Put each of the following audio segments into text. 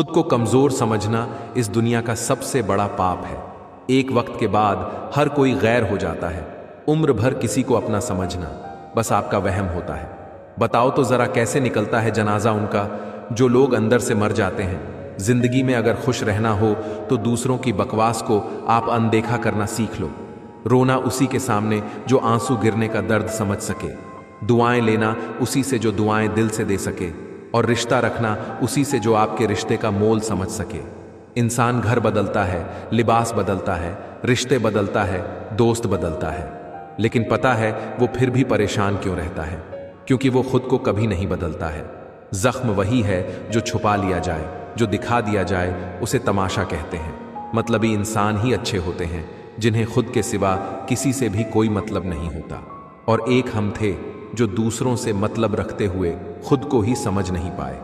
खुद को कमजोर समझना इस दुनिया का सबसे बड़ा पाप है। एक वक्त के बाद हर कोई गैर हो जाता है। उम्र भर किसी को अपना समझना बस आपका वहम होता है। बताओ तो जरा कैसे निकलता है जनाजा उनका जो लोग अंदर से मर जाते हैं। जिंदगी में अगर खुश रहना हो तो दूसरों की बकवास को आप अनदेखा करना सीख लो। रोना उसी के सामने जो आंसू गिरने का दर्द समझ सके। दुआएं लेना उसी से जो दुआएं दिल से दे सके। और रिश्ता रखना उसी से जो आपके रिश्ते का मोल समझ सके। इंसान घर बदलता है, लिबास बदलता है, रिश्ते बदलता है, दोस्त बदलता है, लेकिन पता है वो फिर भी परेशान क्यों रहता है? क्योंकि वो खुद को कभी नहीं बदलता है। जख्म वही है जो छुपा लिया जाए, जो दिखा दिया जाए उसे तमाशा कहते हैं। मतलबी इंसान ही अच्छे होते हैं जिन्हें खुद के सिवा किसी से भी कोई मतलब नहीं होता। और एक हम थे जो दूसरों से मतलब रखते हुए खुद को ही समझ नहीं पाए।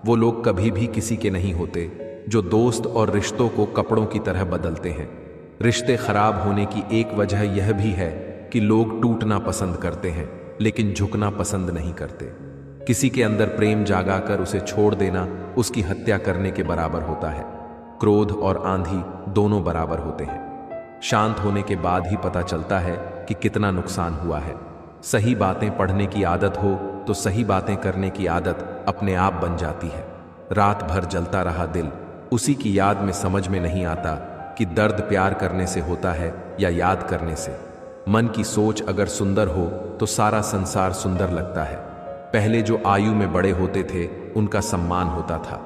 वो लोग कभी भी किसी के नहीं होते जो दोस्त और रिश्तों को कपड़ों की तरह बदलते हैं। रिश्ते खराब होने की एक वजह यह भी है कि लोग टूटना पसंद करते हैं लेकिन झुकना पसंद नहीं करते। किसी के अंदर प्रेम जागाकर उसे छोड़ देना उसकी हत्या करने के बराबर होता है। क्रोध और आंधी दोनों बराबर होते हैं। शांत होने के बाद ही पता चलता है कि कितना नुकसान हुआ है। सही बातें पढ़ने की आदत हो तो सही बातें करने की आदत अपने आप बन जाती है। रात भर जलता रहा दिल, उसी की याद में समझ में नहीं आता कि दर्द प्यार करने से होता है या याद करने से। मन की सोच अगर सुंदर हो तो सारा संसार सुंदर लगता है। पहले जो आयु में बड़े होते थे उनका सम्मान होता था,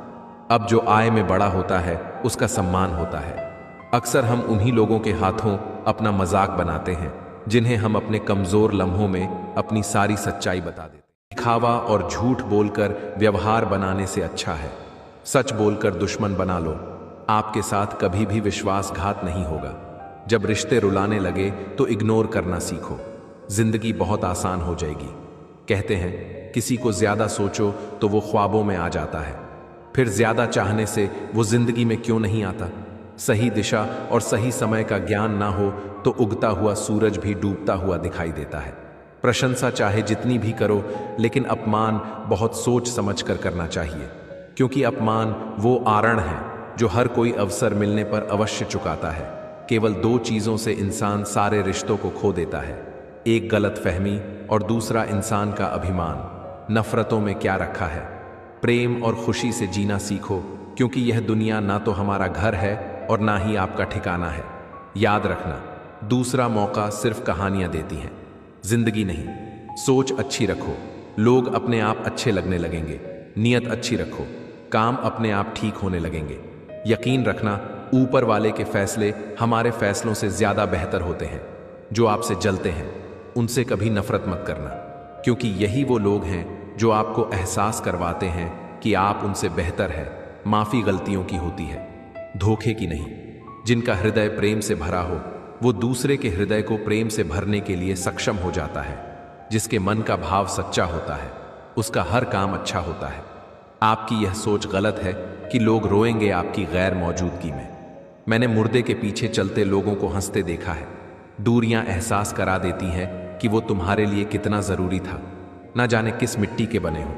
अब जो आय में बड़ा होता है उसका सम्मान होता है। अक्सर हम उन्हीं लोगों के हाथों अपना मजाक बनाते हैं जिन्हें हम अपने कमजोर लम्हों में अपनी सारी सच्चाई बता देते हैं। दिखावा और झूठ बोलकर व्यवहार बनाने से अच्छा है सच बोलकर दुश्मन बना लो। आपके साथ कभी भी विश्वासघात नहीं होगा। जब रिश्ते रुलाने लगे तो इग्नोर करना सीखो, जिंदगी बहुत आसान हो जाएगी। कहते हैं किसी को ज्यादा सोचो तो वो ख्वाबों में आ जाता है, फिर ज्यादा चाहने से वो जिंदगी में क्यों नहीं आता? सही दिशा और सही समय का ज्ञान ना हो तो उगता हुआ सूरज भी डूबता हुआ दिखाई देता है। प्रशंसा चाहे जितनी भी करो लेकिन अपमान बहुत सोच समझ कर करना चाहिए, क्योंकि अपमान वो आरण है जो हर कोई अवसर मिलने पर अवश्य चुकाता है। केवल दो चीजों से इंसान सारे रिश्तों को खो देता है, एक गलतफहमी और दूसरा इंसान का अभिमान। नफरतों में क्या रखा है? प्रेम और खुशी से जीना सीखो, क्योंकि यह दुनिया ना तो हमारा घर है और ना ही आपका ठिकाना है। याद रखना, दूसरा मौका सिर्फ कहानियां देती हैं, जिंदगी नहीं। सोच अच्छी रखो, लोग अपने आप अच्छे लगने लगेंगे। नियत अच्छी रखो, काम अपने आप ठीक होने लगेंगे। यकीन रखना, ऊपर वाले के फैसले हमारे फैसलों से ज्यादा बेहतर होते हैं। जो आपसे जलते हैं उनसे कभी नफरत मत करना, क्योंकि यही वो लोग हैं जो आपको एहसास करवाते हैं कि आप उनसे बेहतर है। माफी गलतियों की होती है, धोखे की नहीं। जिनका हृदय प्रेम से भरा हो वो दूसरे के हृदय को प्रेम से भरने के लिए सक्षम हो जाता है। जिसके मन का भाव सच्चा होता है उसका हर काम अच्छा होता है। आपकी यह सोच गलत है कि लोग रोएंगे आपकी गैर मौजूदगी में। मैंने मुर्दे के पीछे चलते लोगों को हंसते देखा है। दूरियां एहसास करा देती हैं कि वो तुम्हारे लिए कितना जरूरी था। ना जाने किस मिट्टी के बने हो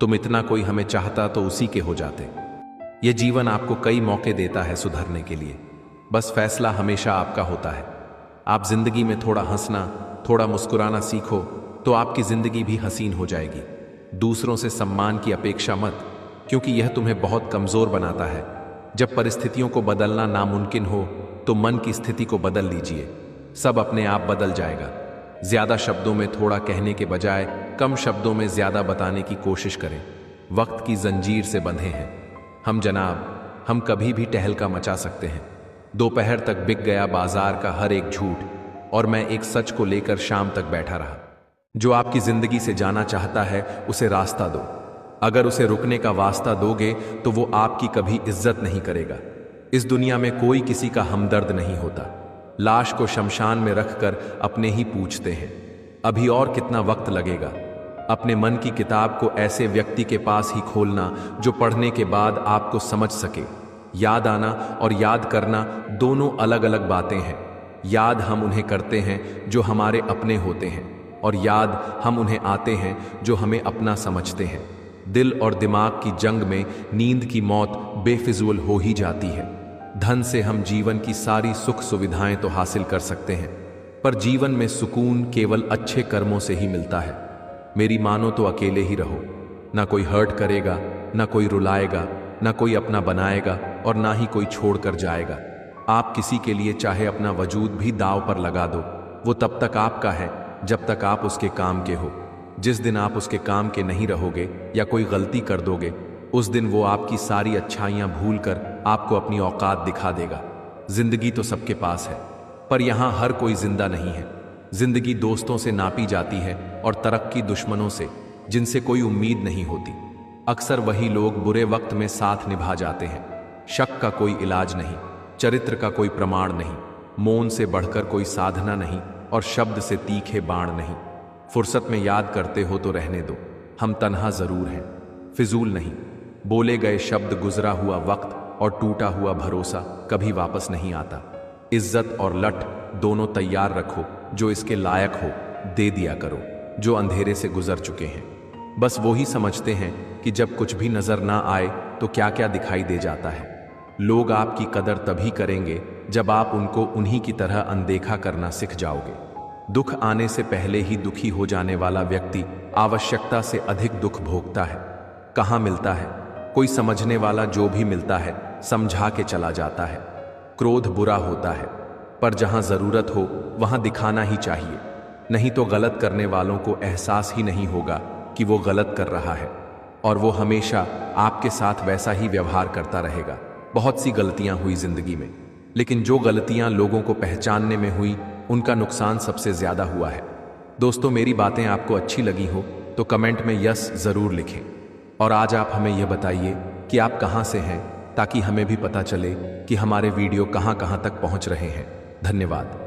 तुम, इतना कोई हमें चाहता तो उसी के हो जाते। ये जीवन आपको कई मौके देता है सुधरने के लिए, बस फैसला हमेशा आपका होता है। आप जिंदगी में थोड़ा हंसना, थोड़ा मुस्कुराना सीखो तो आपकी जिंदगी भी हसीन हो जाएगी। दूसरों से सम्मान की अपेक्षा मत, क्योंकि यह तुम्हें बहुत कमजोर बनाता है। जब परिस्थितियों को बदलना नामुमकिन हो तो मन की स्थिति को बदल लीजिए, सब अपने आप बदल जाएगा। ज्यादा शब्दों में थोड़ा कहने के बजाय कम शब्दों में ज्यादा बताने की कोशिश करें। वक्त की जंजीर से बंधे हैं हम जनाब, हम कभी भी टहलका मचा सकते हैं। दोपहर तक बिक गया बाजार का हर एक झूठ, और मैं एक सच को लेकर शाम तक बैठा रहा। जो आपकी जिंदगी से जाना चाहता है उसे रास्ता दो। अगर उसे रुकने का वास्ता दोगे तो वो आपकी कभी इज्जत नहीं करेगा। इस दुनिया में कोई किसी का हमदर्द नहीं होता। लाश को शमशान में रखकर अपने ही पूछते हैं अभी और कितना वक्त लगेगा। अपने मन की किताब को ऐसे व्यक्ति के पास ही खोलना जो पढ़ने के बाद आपको समझ सके। याद आना और याद करना दोनों अलग अलग बातें हैं। याद हम उन्हें करते हैं जो हमारे अपने होते हैं, और याद हम उन्हें आते हैं जो हमें अपना समझते हैं। दिल और दिमाग की जंग में नींद की मौत बेफिजूल हो ही जाती है। धन से हम जीवन की सारी सुख सुविधाएं तो हासिल कर सकते हैं, पर जीवन में सुकून केवल अच्छे कर्मों से ही मिलता है। मेरी मानो तो अकेले ही रहो, ना कोई हर्ट करेगा, ना कोई रुलाएगा, ना कोई अपना बनाएगा और ना ही कोई छोड़ कर जाएगा। आप किसी के लिए चाहे अपना वजूद भी दांव पर लगा दो, वो तब तक आपका है जब तक आप उसके काम के हो। जिस दिन आप उसके काम के नहीं रहोगे या कोई गलती कर दोगे, उस दिन वो आपकी सारी अच्छाइयां भूलकर आपको अपनी औकात दिखा देगा। जिंदगी तो सबके पास है, पर यहां हर कोई जिंदा नहीं है। जिंदगी दोस्तों से नापी जाती है और तरक्की दुश्मनों से, जिनसे कोई उम्मीद नहीं होती। अक्सर वही लोग बुरे वक्त में साथ निभा जाते हैं। शक का कोई इलाज नहीं, चरित्र का कोई प्रमाण नहीं, मौन से बढ़कर कोई साधना नहीं और शब्द से तीखे बाण नहीं। फुर्सत में याद करते हो तो रहने दो, हम तन्हा जरूर हैं, फिजूल नहीं। बोले गए शब्द, गुजरा हुआ वक्त और टूटा हुआ भरोसा कभी वापस नहीं आता। इज्जत और लठ दोनों तैयार रखो, जो इसके लायक हो दे दिया करो, जो अंधेरे से गुजर चुके हैं। बस वो ही समझते हैं कि जब कुछ भी नजर ना आए तो क्या क्या दिखाई दे जाता है। लोग आपकी कदर तभी करेंगे जब आप उनको उन्हीं की तरह अनदेखा करना सीख जाओगे। दुख आने से पहले ही दुखी हो जाने वाला व्यक्ति आवश्यकता से अधिक दुख भोगता है। कहाँ मिलता है कोई समझने वाला, जो भी मिलता है समझा के चला जाता है। क्रोध बुरा होता है, पर जहां जरूरत हो वहां दिखाना ही चाहिए, नहीं तो गलत करने वालों को एहसास ही नहीं होगा कि वो गलत कर रहा है, और वो हमेशा आपके साथ वैसा ही व्यवहार करता रहेगा। बहुत सी गलतियां हुई जिंदगी में, लेकिन जो गलतियां लोगों को पहचानने में हुई, उनका नुकसान सबसे ज्यादा हुआ है। दोस्तों, मेरी बातें आपको अच्छी लगी हो तो कमेंट में यस जरूर लिखें, और आज आप हमें यह बताइए कि आप कहां से हैं, ताकि हमें भी पता चले कि हमारे वीडियो कहां कहां तक पहुंच रहे हैं। धन्यवाद।